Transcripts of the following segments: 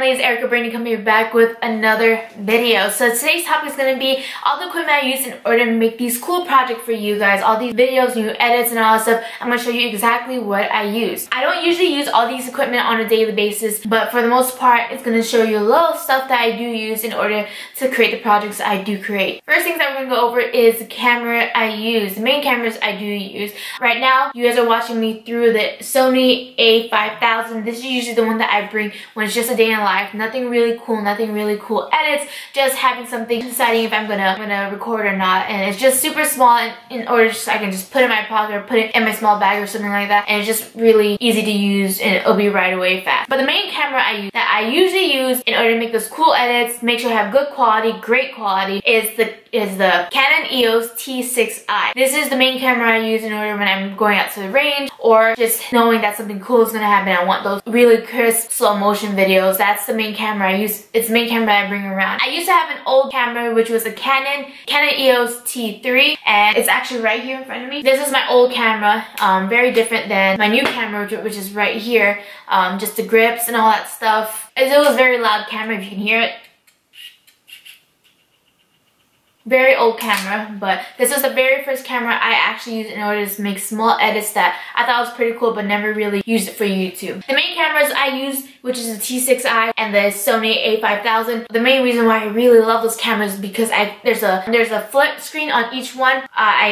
finally, it's Erica Brady coming back with another video. So today's topic is going to be all the equipment I use in order to make these cool projects for you guys. All these videos, new edits and all that stuff. I'm going to show you exactly what I use. I don't usually use all these equipment on a daily basis, but for the most part, it's going to show you a little stuff that I do use in order to create the projects I do create. First things that we're going to go over is the camera I use. The main cameras I do use. Right now, you guys are watching me through the Sony a5000. This is usually the one that I bring when it's just a day in life. Nothing really cool edits, just having something, deciding if I'm gonna record or not. And it's just super small in order so I can just put it in my pocket or put it in my small bag or something like that. And it's just really easy to use and it'll be right away fast. But the main camera I usually use in order to make those cool edits, make sure I have good quality, great quality, is the Canon EOS T6i. This is the main camera I use in order when I'm going out to the range or just knowing that something cool is gonna happen. I want those really crisp slow motion videos. That's the main camera I use. It's the main camera I bring around. I used to have an old camera which was a Canon EOS T3, and it's actually right here in front of me. This is my old camera, very different than my new camera which is right here. Just the grips and all that stuff. It was a very loud camera if you can hear it. Very old camera, but this was the very first camera I actually used in order to make small edits that I thought was pretty cool but never really used it for YouTube. The main cameras I use, which is the T6i and the Sony a5000, the main reason why I really love those cameras is because there's a flip screen on each one.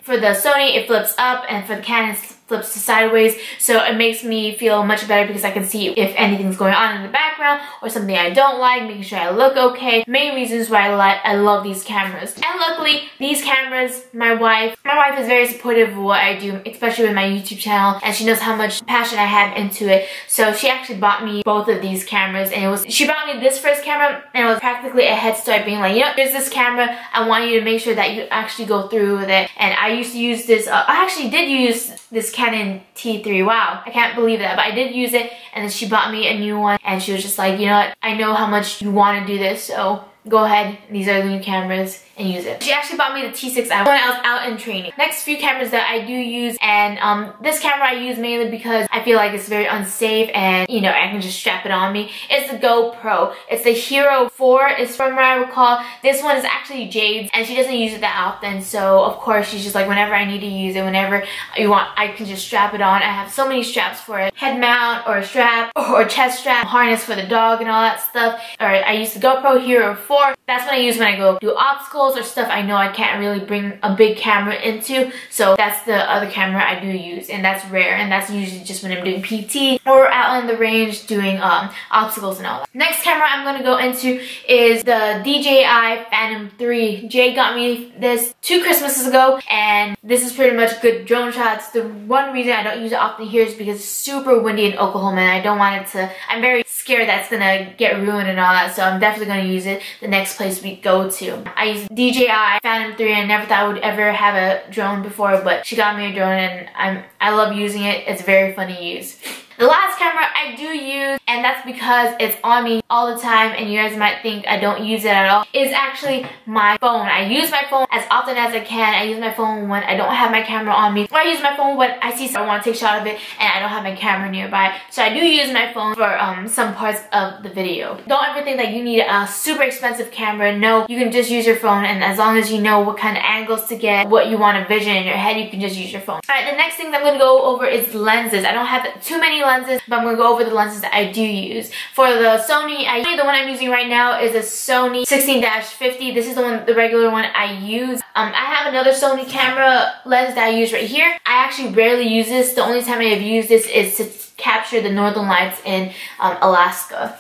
For the Sony it flips up, and for the Canon it flips to sideways, so it makes me feel much better because I can see if anything's going on in the background or something I don't like, making sure I look okay. Main reasons why I love these cameras. And luckily, these cameras, my wife is very supportive of what I do, especially with my YouTube channel, and she knows how much passion I have into it. So she actually bought me both of these cameras, and she bought me this first camera, and it was practically a head start, being like, you know, here's this camera, I want you to make sure that you actually go through with it. And I used to use this, I actually did use this Canon T3, wow, I can't believe that, but I did use it, and then she bought me a new one, and she was just like, you know what, I know how much you want to do this, so go ahead, these are the new cameras, and use it. She actually bought me the T6i when I was out in training. Next few cameras that I do use, and this camera I use mainly because I feel like it's very unsafe and, you know, I can just strap it on me. It's the GoPro. It's the Hero 4, is from what I recall. This one is actually Jade's, and she doesn't use it that often, so of course she's just like, whenever I need to use it, whenever you want, I can just strap it on. I have so many straps for it. Head mount, or a strap, or chest strap, harness for the dog and all that stuff. Or I use the GoPro Hero 4. That's what I use when I go do obstacles or stuff I know I can't really bring a big camera into, so that's the other camera I do use, and that's rare, and that's usually just when I'm doing PT or out on the range doing obstacles and all that. Next camera I'm going to go into is the DJI Phantom 3. Jay got me this 2 Christmases ago, and this is pretty much good drone shots. The one reason I don't use it often here is because it's super windy in Oklahoma, and I don't want it to, I'm very scared that's gonna get ruined and all that, so I'm definitely gonna use it the next place we go to. I use DJI Phantom 3, and I never thought I would ever have a drone before, but she got me a drone, and I love using it. It's very fun to use. The last camera I do use, and that's because it's on me all the time, and you guys might think I don't use it at all, is actually my phone. I use my phone as often as I can. I use my phone when I don't have my camera on me, or I use my phone when I see someone, I want to take a shot of it and I don't have my camera nearby. So I do use my phone for some parts of the video. Don't ever think that you need a super expensive camera. No, you can just use your phone, and as long as you know what kind of angles to get, what you want to vision in your head, you can just use your phone. Alright, the next thing I'm going to go over is lenses. I don't have too many lenses, but I'm going to go over the lenses that I do use. For the Sony, the one I'm using right now is a Sony 16-50. This is the regular one I use. I have another Sony camera lens that I use right here. I actually rarely use this. The only time I have used this is to capture the northern lights in Alaska.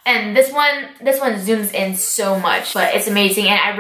And this one zooms in so much, but it's amazing, and I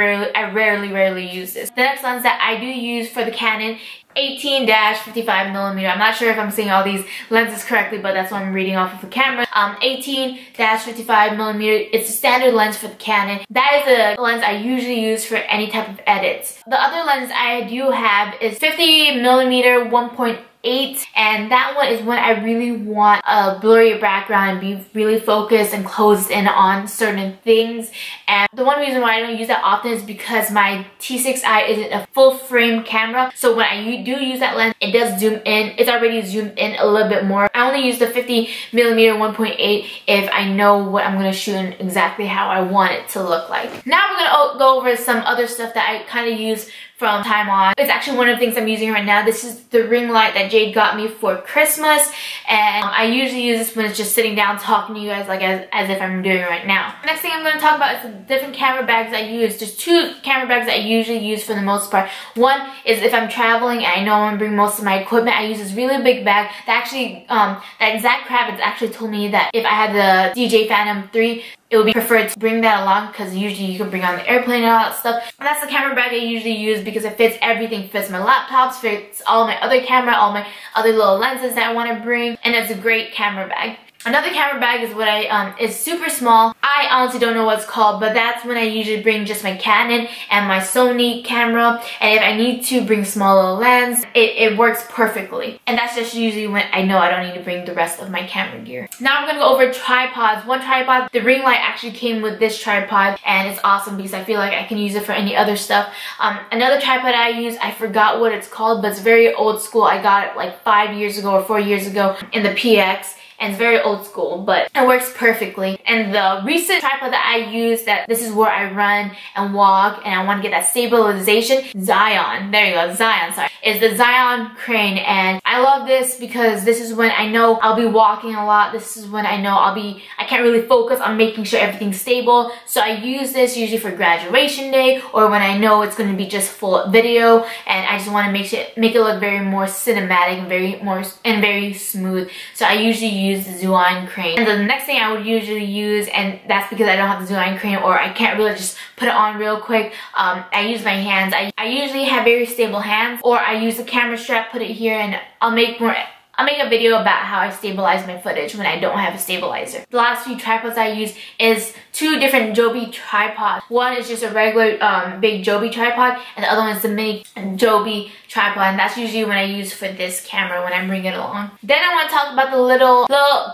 rarely use this. The next lens that I do use for the Canon 18-55mm. I'm not sure if I'm saying all these lenses correctly, but that's what I'm reading off of the camera. 18-55mm. It's a standard lens for the Canon. That is the lens I usually use for any type of edits. The other lens I do have is 50mm 1.8 1.8, and that one is when I really want a blurry background and be really focused and closed in on certain things. And the one reason why I don't use that often is because my T6i isn't a full frame camera, so when I do use that lens, it does zoom in. It's already zoomed in a little bit more. I only use the 50mm 1.8 if I know what I'm gonna shoot and exactly how I want it to look like. Now we're gonna go over some other stuff that I kind of use from time on. It's actually one of the things I'm using right now. This is the ring light that Jade got me for Christmas, and I usually use this when it's just sitting down talking to you guys, like as if I'm doing right now. Next thing I'm going to talk about is the different camera bags I use. There's two camera bags that I usually use for the most part. One is if I'm traveling and I know I'm going to bring most of my equipment, I use this really big bag that actually, that exact Kravitz actually told me that if I had the DJ Phantom 3, it would be preferred to bring that along because usually you can bring on the airplane and all that stuff. And that's the camera bag I usually use because it fits everything. Fits my laptops, fits all my other camera, all my other little lenses that I want to bring, and it's a great camera bag. Another camera bag is what is super small. I honestly don't know what it's called, but that's when I usually bring just my Canon and my Sony camera. And if I need to bring small little lens, it works perfectly. And that's just usually when I know I don't need to bring the rest of my camera gear. Now I'm gonna go over tripods. One tripod, the ring light actually came with this tripod, and it's awesome because I feel like I can use it for any other stuff. Another tripod I use, I forgot what it's called, but it's very old school. I got it like 5 years ago or 4 years ago in the PX. And it's very old school, but it works perfectly. And the recent tripod that I use, that this is where I run and walk and I want to get that stabilization, Zion, there you go, Zion, sorry, is the Zion crane. And I love this because this is when I know I'll be walking a lot. This is when I know I can't really focus on making sure everything's stable. So I use this usually for graduation day or when I know it's going to be just full video and I just want to make it look very more cinematic and very smooth. So I usually use the Zion crane. And the next thing I would usually use, and that's because I don't have the Zion crane or I can't really just put it on real quick, I use my hands. I usually have very stable hands, or I use the camera strap, put it here, and I'll make a video about how I stabilize my footage when I don't have a stabilizer. The last few tripods I use is two different Joby tripods. One is just a regular big Joby tripod, and the other one is the mini Joby tripod, and that's usually when I use for this camera when I bring it along. Then I want to talk about the little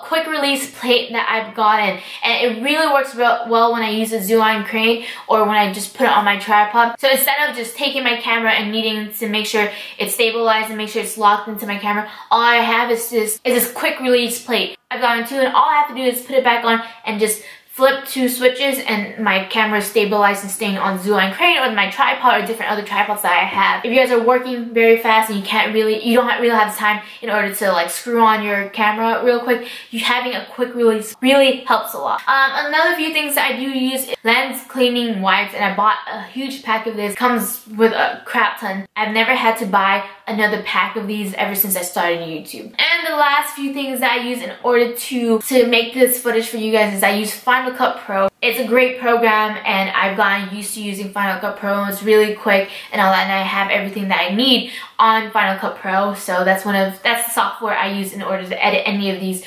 quick release plate that I've gotten, and it really works well when I use the Zion crane or when I just put it on my tripod. So instead of just taking my camera and needing to make sure it's stabilized and make sure it's locked into my camera, all I have is this quick release plate. I've gotten two, and all I have to do is put it back on and just flip two switches and my camera is stabilized and staying on Zion crane or my tripod or different other tripods that I have. If you guys are working very fast and you don't really have the time in order to like screw on your camera real quick, having a quick release really helps a lot. Another few things that I do use is lens cleaning wipes, and I bought a huge pack of this. Comes with a crap ton. I've never had to buy another pack of these ever since I started YouTube. And the last few things that I use in order to make this footage for you guys is I use Final Cut Pro. It's a great program and I've gotten used to using Final Cut Pro. It's really quick and all that, and I have everything that I need on Final Cut Pro. So that's the software I use in order to edit any of these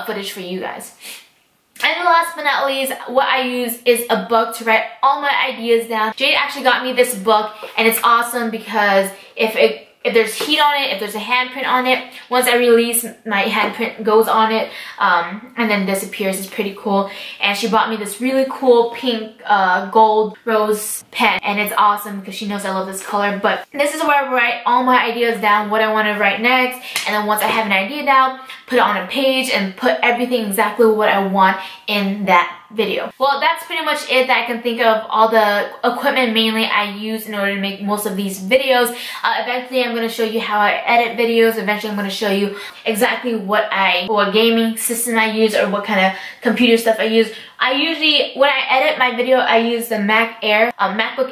footage for you guys. And last but not least, what I use is a book to write all my ideas down. Jade actually got me this book, and it's awesome because if there's heat on it, if there's a handprint on it, once I release, my handprint goes on it and then disappears. It's pretty cool. And she bought me this really cool pink gold rose pen, and it's awesome because she knows I love this color. But this is where I write all my ideas down, what I want to write next, and then once I have an idea down, put it on a page and put everything exactly what I want in that video. Well, that's pretty much it that I can think of. All the equipment mainly I use in order to make most of these videos. Eventually I'm going to show you how I edit videos. Eventually I'm going to show you exactly what gaming system I use or what kind of computer stuff I use. I usually, when I edit my video, I use the MacBook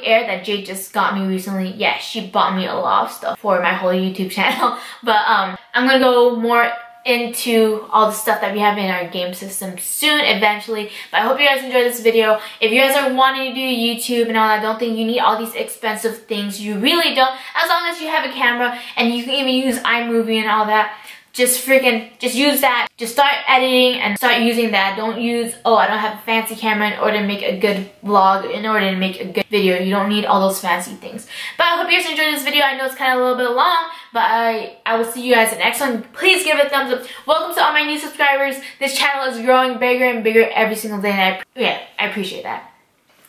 Air that Jade just got me recently. Yeah, she bought me a lot of stuff for my whole YouTube channel. But I'm going to go more into all the stuff that we have in our game system soon, eventually. But I hope you guys enjoyed this video. If you guys are wanting to do YouTube and all that, don't think you need all these expensive things. You really don't. As long as you have a camera and you can even use iMovie and all that, just use that. Just start editing and start using that. Don't use, oh, I don't have a fancy camera in order to make a good vlog, in order to make a good video. You don't need all those fancy things. But I hope you guys enjoyed this video. I know it's kind of a little bit long, but I will see you guys in the next one. Please give it a thumbs up. Welcome to all my new subscribers. This channel is growing bigger and bigger every single day, and I appreciate that.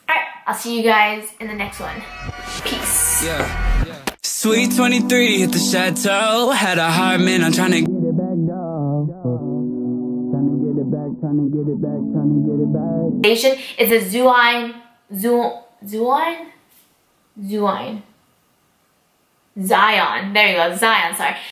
Alright, I'll see you guys in the next one. Peace. Yeah. Sweet 23 hit the chateau. Had a hard man, I'm trying to get it back, dog. Trying to get it back, trying to get it back, trying to get it back. It's a Zion. There you go, Zion, sorry.